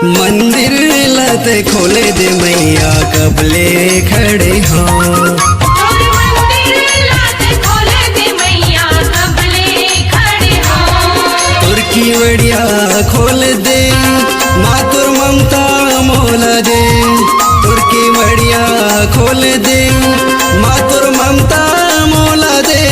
मंदिर लत खोले दे मैया कबले खड़े हों। तुर्की वड़िया खोल दे मातुर ममता मोला दे। तुर्की वड़िया खोल दे मातुर ममता मोला दे।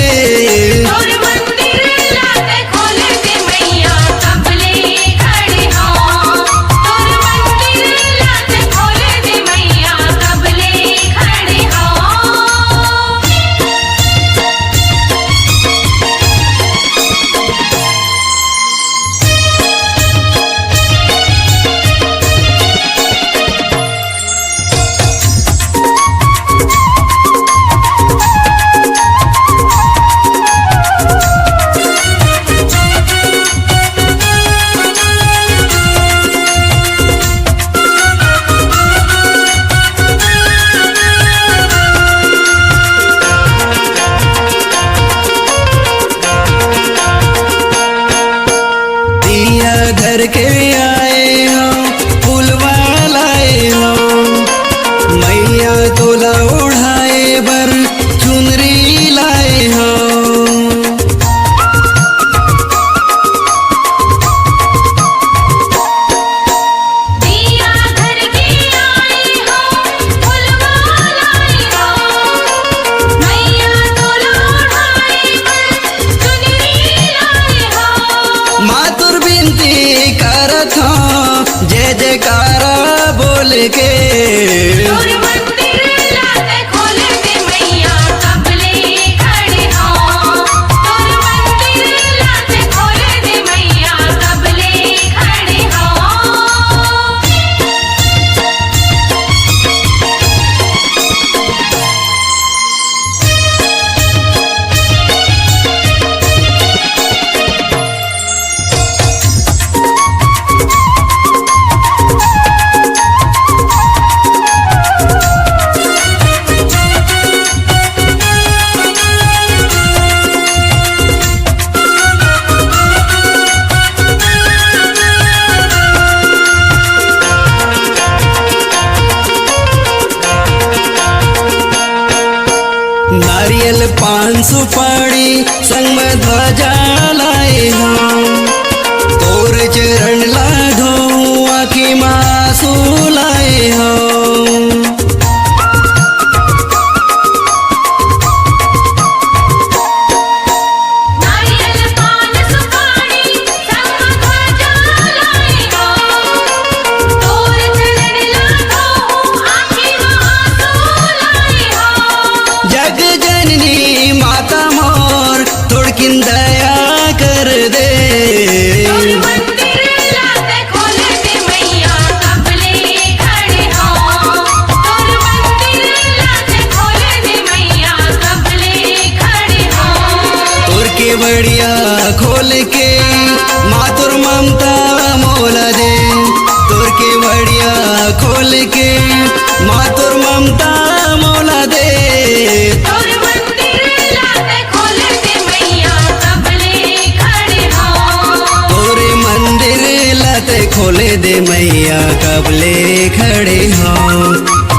घर के आए हो फूलवा लाए हो मैया तोला उड़ाए बर चुनरी लाए हो। मातुर बिनती करत हो जय जयकारा बोल के। नारियल पान सुपारी संग में ध्वजा लाए हो। तोर चरण लाधो आखी मासू लाए हो। माता मोर थोड़किन दया कर दे। तुर्की बढ़िया खोल के मातुर ममता मोला दे। तुर्की बढ़िया खोल के मातुर ममता मोला दे। खोले दे मैया कबले खड़े हों।